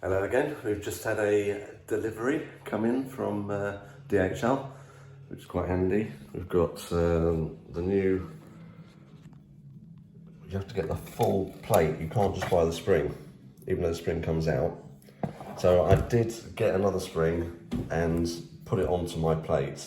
Hello again, we've just had a delivery come in from DHL, which is quite handy. We've got the new, you have to get the full plate, you can't just buy the spring, even though the spring comes out. So I did get another spring and put it onto my plate,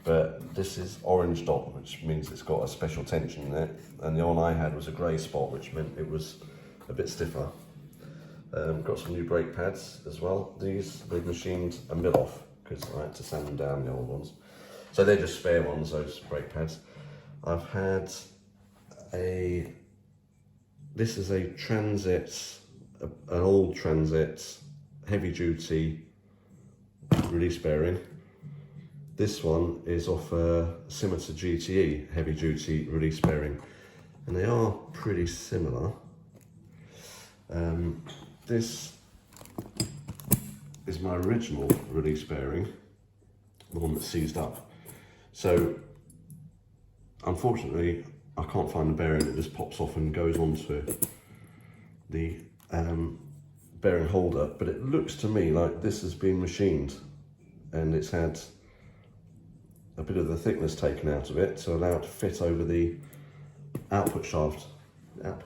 but this is orange dot, which means it's got a special tension in it, and the one I had was a grey spot, which meant it was a bit stiffer. Got some new brake pads as well. These they've machined a mil off because I had to sand them down, the old ones. So they're just spare ones, those brake pads. I've had this is a Transit, an old Transit heavy duty release bearing. This one is off a Simitar GTE heavy duty release bearing, and they are pretty similar. This is my original release bearing, the one that's seized up. So unfortunately I can't find the bearing that just pops off and goes onto the bearing holder, but it looks to me like this has been machined and it's had a bit of the thickness taken out of it to allow it to fit over the input shaft of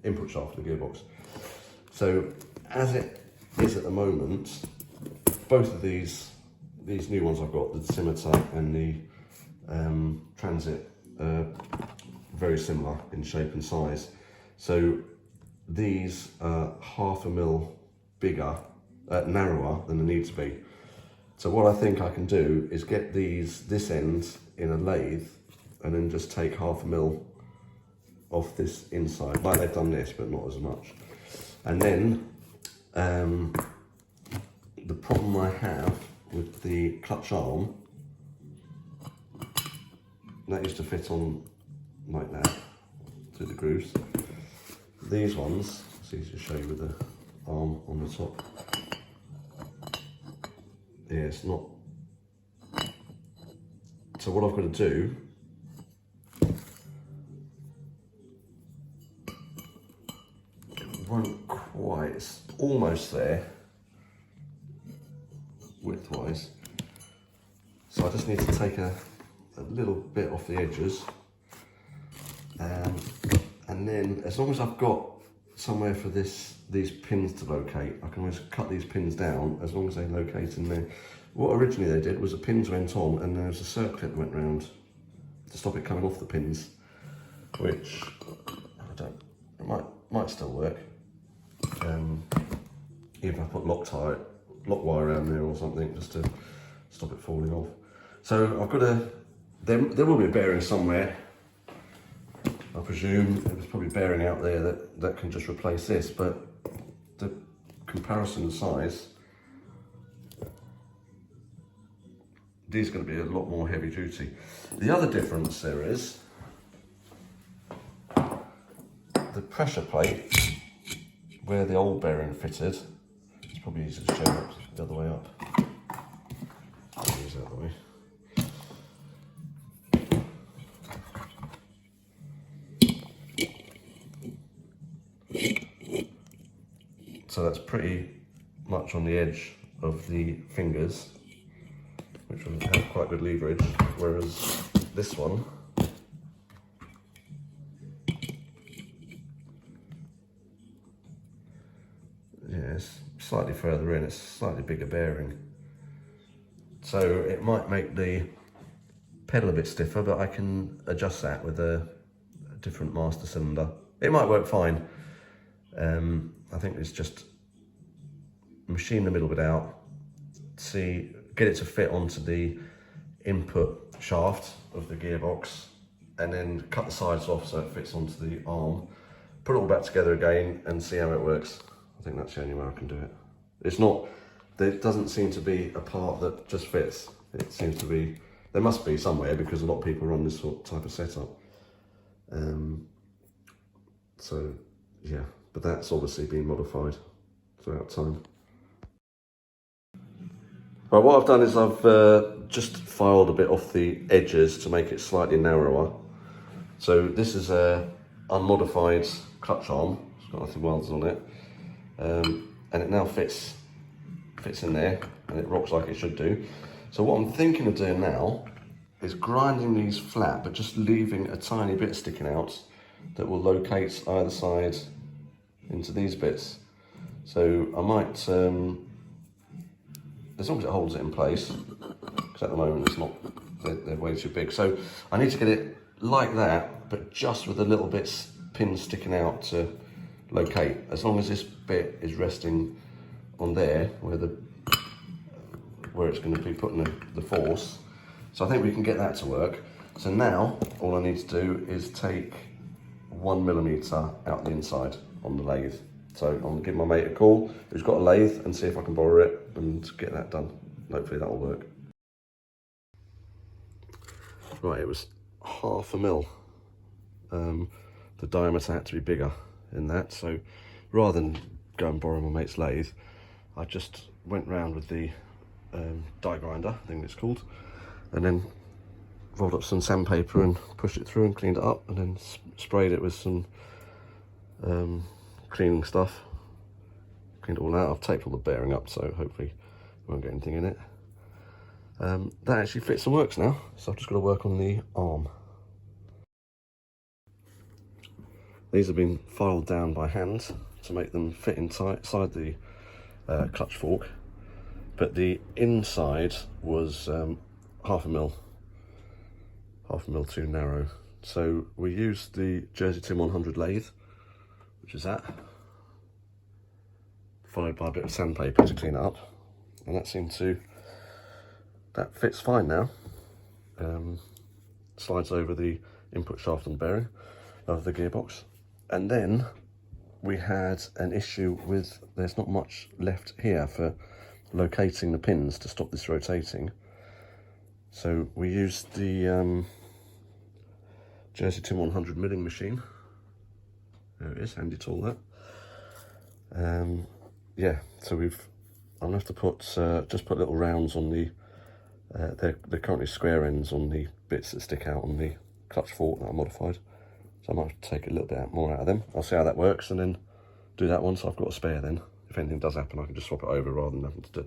the gearbox. So as it is at the moment, both of these new ones I've got, the Simitar and the Transit, are very similar in shape and size. So these are 0.5 mm bigger, narrower than they need to be. So what I think I can do is get this end in a lathe and then just take 0.5 mm off this inside, like they've done this, but not as much. And then the problem I have with the clutch arm, that used to fit on like that through the grooves. These ones, it's easy to show you with the arm on the top. Yeah, it's not. So what I've got to do, won't quite, it's almost there width-wise. So I just need to take a little bit off the edges, and then as long as I've got somewhere for these pins to locate, I can always cut these pins down as long as they locate in there. What originally they did was the pins went on and there was a circlip that went round to stop it coming off the pins, which it might still work. Even if I put lock wire around there or something just to stop it falling off. So I've got there will be a bearing somewhere. I presume there's probably a bearing out there that can just replace this, but the comparison size, these are going to be a lot more heavy duty. The other difference there is the pressure plate where the old bearing fitted. It's probably easier to show it the other way up. Use that the way. So that's pretty much on the edge of the fingers, which will have quite good leverage, whereas this one, yeah, it's slightly further in, it's a slightly bigger bearing. So it might make the pedal a bit stiffer, but I can adjust that with a different master cylinder. It might work fine. I think it's just machine the middle bit out, get it to fit onto the input shaft of the gearbox, and then cut the sides off so it fits onto the arm, put it all back together again and see how it works. I think that's the only way I can do it. It's not, there doesn't seem to be a part that just fits. It seems to be, there must be somewhere because a lot of people run this sort of type of setup. So yeah, but that's obviously been modified throughout time. Right, what I've done is I've just filed a bit off the edges to make it slightly narrower. So this is a unmodified clutch arm, it's got nothing welded on it. and it now fits in there, and it rocks like it should do. So what I'm thinking of doing now is grinding these flat, but just leaving a tiny bit sticking out that will locate either side into these bits. So I might, as long as it holds it in place, because at the moment it's not, they're way too big. So I need to get it like that, but just with the little bits, pins sticking out to locate. As long as this bit is resting on there, where it's going to be putting the force. So I think we can get that to work. So now, all I need to do is take 1mm out the inside on the lathe. So I'm going to give my mate a call who's got a lathe and see if I can borrow it and get that done. Hopefully that'll work. Right, it was 1/2 mil. The diameter had to be bigger in that, so rather than go and borrow my mate's lathe, I just went round with the die grinder, I think it's called, and then rolled up some sandpaper and pushed it through and cleaned it up, and then sprayed it with some cleaning stuff. Cleaned it all out. I've taped all the bearing up, so hopefully I won't get anything in it. That actually fits and works now, so I've just got to work on the arm. These have been filed down by hand to make them fit inside the clutch fork, but the inside was 1/2 mil too narrow. So we used the Jersey Tim 100 lathe, which is that, followed by a bit of sandpaper to clean it up, and that fits fine now. Slides over the input shaft and bearing of the gearbox. And then we had an issue with, there's not much left here for locating the pins to stop this rotating. So we used the Jersey Tim 100 milling machine. There it is, handy tool that. Yeah, so I'm gonna have to just put little rounds on the, they're currently square ends on the bits that stick out on the clutch fork that I modified. So I might have to take a little bit more out of them. I'll see how that works and then do that one, so I've got a spare then. If anything does happen, I can just swap it over rather than having to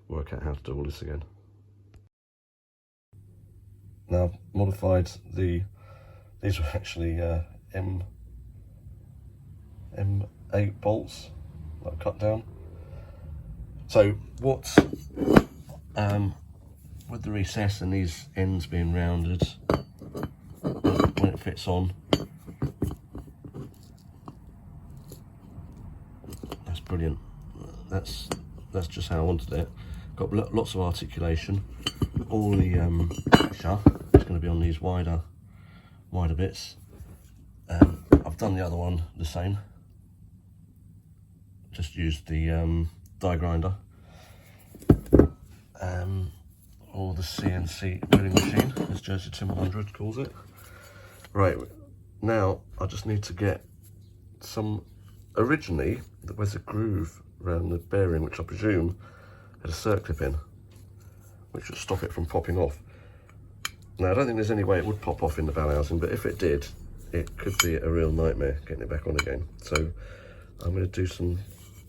work out how to do all this again. Now I've modified these were actually M8 bolts that I cut down. So with the recess and these ends being rounded, when it fits on, that's brilliant. That's just how I wanted it. Got lots of articulation. All the pressure is going to be on these wider bits. I've done the other one the same. Just used the die grinder or the CNC milling machine, as Jersey Tim 100 calls it. Right, now I just need to get some. Originally, there's a groove around the bearing, which I presume had a circlip in, which would stop it from popping off. Now, I don't think there's any way it would pop off in the bell housing, but if it did, it could be a real nightmare getting it back on again. So I'm going to do some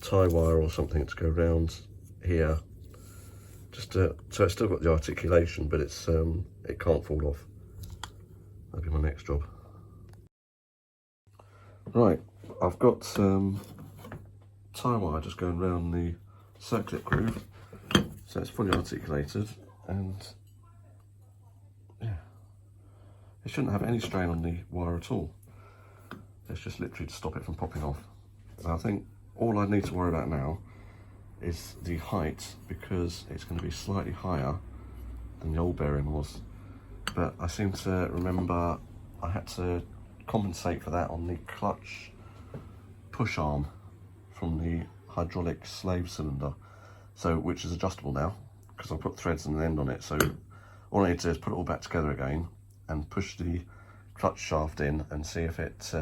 tie wire or something to go around here, just so it's still got the articulation, but it's it can't fall off. That'll be my next job. Right, I've got tie wire just going around the circlip groove, so it's fully articulated, and yeah, it shouldn't have any strain on the wire at all. It's just literally to stop it from popping off. And I think all I need to worry about now is the height, because it's going to be slightly higher than the old bearing was. But I seem to remember I had to compensate for that on the clutch push arm from the hydraulic slave cylinder, so which is adjustable now because I put threads and an end on it. So all I need to do is put it all back together again and push the clutch shaft in and see if it's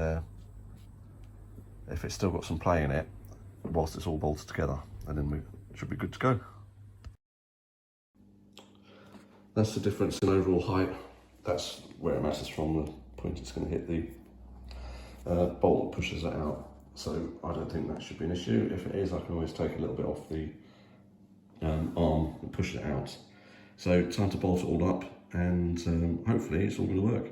still got some play in it whilst it's all bolted together, and then we should be good to go. That's the difference in overall height. That's where it matters from, the point it's going to hit the bolt that pushes that out. So I don't think that should be an issue. If it is, I can always take a little bit off the arm and push it out. So time to bolt it all up, and hopefully it's all going to work.